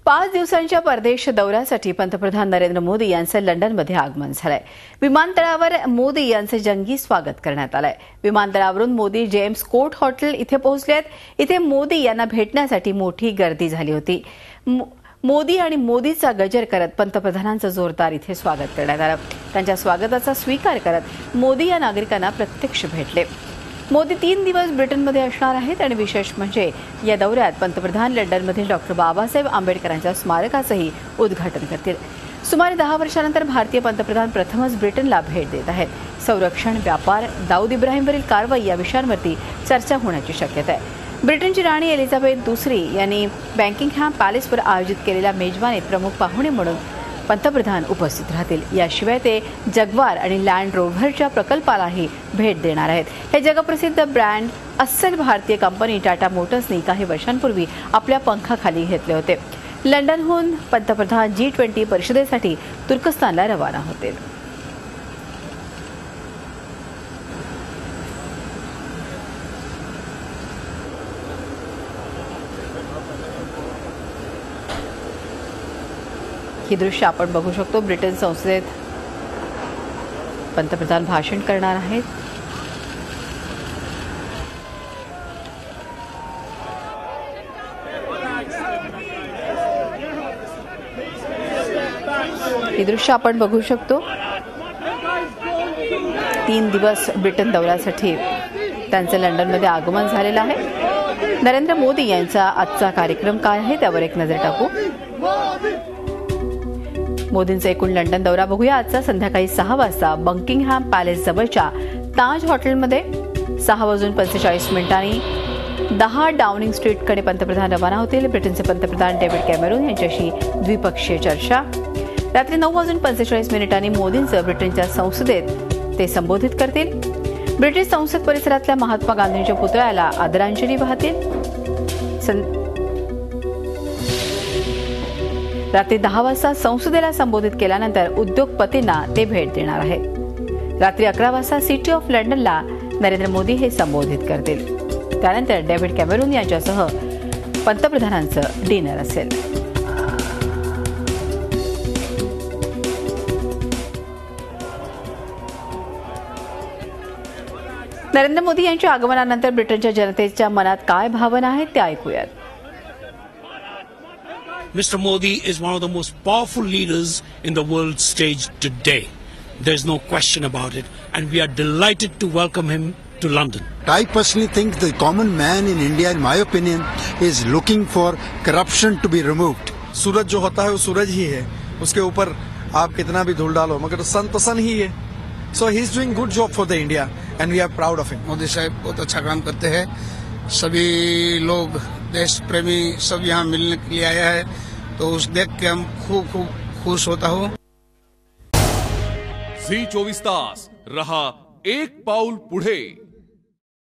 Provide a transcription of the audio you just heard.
5 दिवसांच्या परदेश दौऱ्यासाठी पंतप्रधान नरेंद्र मोदी यांचं लंडनमध्ये आगमन झालंय। विमानतळावर मोदी यांचे जंगी स्वागत करण्यात आलंय। विमानतळावरून मोदी जेम्स कोर्ट हॉटेल इथे पोहोचलेत। इथे मोदी यांना भेटण्यासाठी मोठी गर्दी झाली होती। मोदी आणि मोदीचा गजर करत पंतप्रधानांचं जोरदार इथे स्वागत करण्यात आलं। त्यांच्या स्वागताचा स्वीकार करत मोदी या नागरिकांना प्रत्यक्ष भेटले। मोदी 3 दिवस ब्रिटनमध्ये असणार आहेत आणि विशेष म्हणजे या दौऱ्यात पंतप्रधान लंडनमधील डॉक्टर बाबासाहेब आंबेडकरांच्या स्मारकाचंही उद्घाटन करतील। सुमारे 10 वर्षांनंतर भारतीय पंतप्रधान प्रथमच ब्रिटनला भेट देत आहेत। संरक्षण, व्यापार, दाऊद इब्राहिमवरील कारवाई या विषयांवरती चर्चा होण्याची शक्यता आहे। ब्रिटनची राणी एलिझाबेथ दुसरी यांनी बकिंगहॅम पॅलेसवर आयोजित केलेल्या मेजवानीत प्रमुख पाहुणे म्हणून पंतप्रधान उपस्थित राहतील। याशिवाय ते जगवार आणि लँड रोव्हरच्या प्रकल्पालाही भेट देणार आहेत। हे जगप्रसिद्ध ब्रँड अस्सल भारतीय कंपनी टाटा मोटर्सनी काही वर्षांपूर्वी आपल्या पंखाखाली घेतले होते। लंडनहून पंतप्रधान G20 परिषदेसाठी तुर्कस्तानला रवाना होतील। ही दृश्य आपण बघू शकतो। ब्रिटन संसदेत पंतप्रधान भाषण करणार आहेत। ही दृश्य आपण बघू शकतो। 3 दिवस ब्रिटन दौऱ्यासाठी त्यांचं लंडनमध्ये आगमन झालेलं आहे। नरेंद्र मोदी यांचा आजचा कार्यक्रम काय आहे त्यावर एक नजर टाकू। मोदींचा एकूण लंडन दौरा बघूया। आजचा संध्याकाळी 6 वाजता बकिंगहॅम पॅलेस जवळच्या ताज हॉटेलमध्ये 6:45 10 डाउनिंग स्ट्रीटकडे पंतप्रधान रवाना होतील। ब्रिटनचे पंतप्रधान डेव्हिड कॅमेरून यांच्याशी द्विपक्षीय चर्चा। रात्री 9:45 मोदींचं ब्रिटनच्या संसदेत ते संबोधित करतील। ब्रिटिश संसद परिसरातल्या महात्मा गांधींच्या पुतळ्याला आदरांजली वाहतील। रात्री 10 वाजता संसदेला संबोधित केल्यानंतर उद्योगपतींना ते भेट देणार आहेत। रात्री 11 वाजता सिटी ऑफ लंडनला नरेंद्र मोदी हे संबोधित करतील। त्यानंतर डेव्हिड कॅमेरून यांच्यासह पंतप्रधानांचं डिनर असेल। नरेंद्र मोदी यांच्या आगमनानंतर ब्रिटनच्या जनतेच्या मनात काय भावना आहेत ते ऐकूयात। Mr. Modi is one of the most powerful leaders in the world stage today. There's no question about it, and we are delighted to welcome him to London. I personally think the common man in India, in my opinion, is looking for corruption to be removed. Suraj जो होता है वो सूरज ही है, उसके ऊपर आप कितना भी धूल डालो मगर सन तो सन ही है। So he is doing good job for the India, and we are proud of him. Modi साहब बहुत अच्छा काम करते हैं। सभी लोग देश प्रेमी सब यहाँ मिलने के लिए आया है, तो उस देख के हम खूब खुश होता हूँ। झी 24 तास रहा एक पाऊल पुढे।